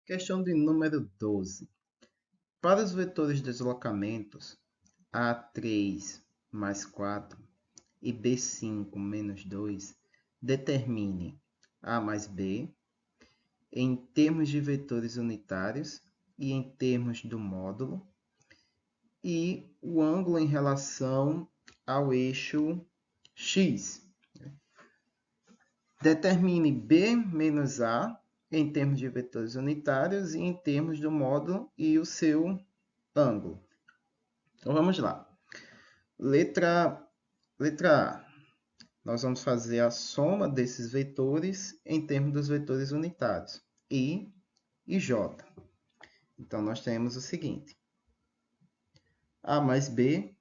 Questão de número 12. Para os vetores de deslocamentos A3 mais 4 e B5 menos 2, determine A mais B em termos de vetores unitários e em termos do módulo, e o ângulo em relação ao eixo X. Determine B menos A em termos de vetores unitários e em termos do módulo e o seu ângulo. Então vamos lá. Letra A. Nós vamos fazer a soma desses vetores em termos dos vetores unitários, I e J. Então nós temos o seguinte: A mais B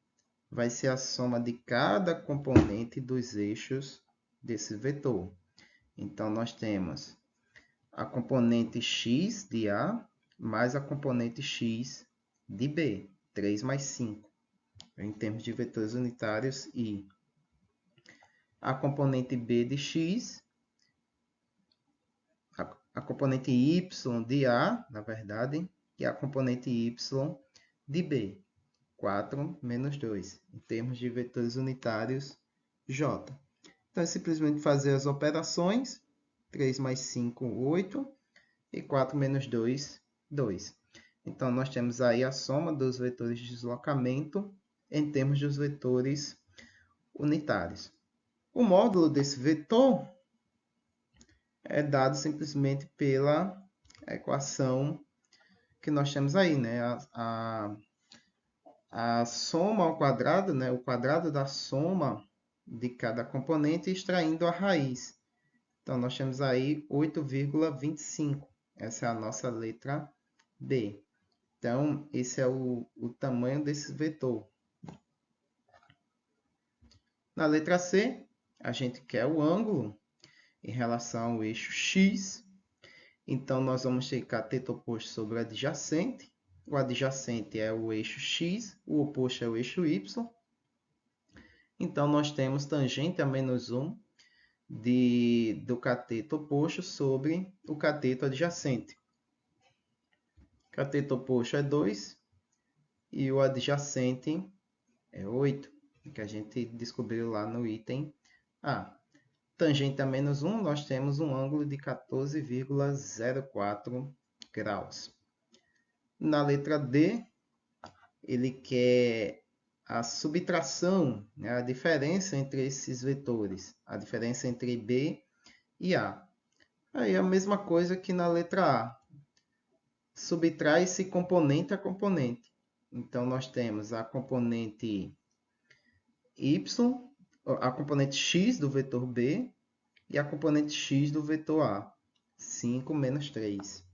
vai ser a soma de cada componente dos eixos desse vetor. Então nós temos a componente x de A mais a componente x de B, 3 mais 5, em termos de vetores unitários, I. A componente B de x, a componente y de A, na verdade, e a componente y de B, 4 menos 2, em termos de vetores unitários, J. Então, é simplesmente fazer as operações. 3 mais 5, 8. E 4 menos 2, 2. Então, nós temos aí a soma dos vetores de deslocamento em termos dos vetores unitários. O módulo desse vetor é dado simplesmente pela equação que nós temos aí, né? A soma ao quadrado, né? O quadrado da soma de cada componente extraindo a raiz. Então, nós temos aí 8,25. Essa é a nossa letra B. Então, esse é o tamanho desse vetor. Na letra C, a gente quer o ângulo em relação ao eixo X. Então, nós vamos ter cateto oposto sobre o adjacente. O adjacente é o eixo X, o oposto é o eixo Y. Então, nós temos tangente a menos 1 do cateto oposto sobre o cateto adjacente. Cateto oposto é 2 e o adjacente é 8, que a gente descobriu lá no item A. Tangente a menos 1, nós temos um ângulo de 14,04 graus. Na letra D, ele quer a subtração, né, a diferença entre esses vetores, a diferença entre B e A. Aí a mesma coisa que na letra A. Subtrai-se componente a componente. Então, nós temos a componente y, a componente x do vetor B e a componente x do vetor A, 5 menos 3.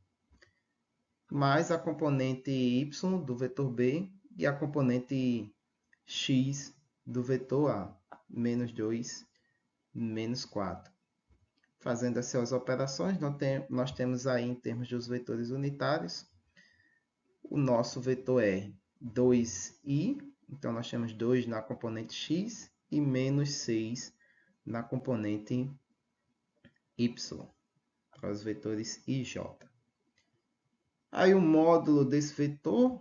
Mais a componente y do vetor B e a componente x do vetor A, menos 2, menos 4. Fazendo essas operações, nós temos aí, em termos dos vetores unitários, o nosso vetor é 2i, então nós temos 2 na componente x e menos 6 na componente y, para os vetores i e j. Aí o módulo desse vetor,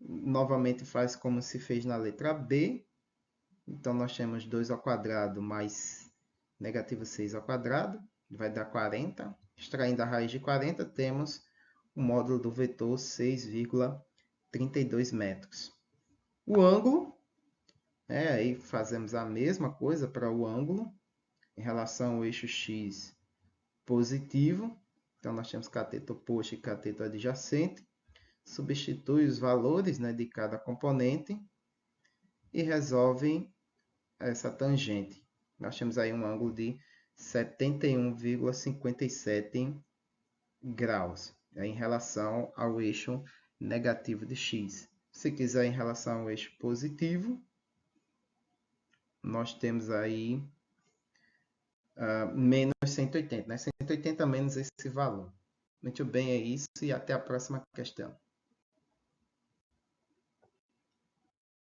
novamente faz como se fez na letra B. Então nós temos 2 ao quadrado mais negativo 6 ao quadrado, vai dar 40. Extraindo a raiz de 40, temos o módulo do vetor 6,32 metros. O ângulo, aí fazemos a mesma coisa para o ângulo, em relação ao eixo X positivo. Então, nós temos cateto oposto e cateto adjacente. Substitui os valores, né, de cada componente e resolve essa tangente. Nós temos aí um ângulo de 71,57 graus, em relação ao eixo negativo de x. Se quiser em relação ao eixo positivo, nós temos aí menos 180, né? 180 menos esse valor. Muito bem, é isso e até a próxima questão.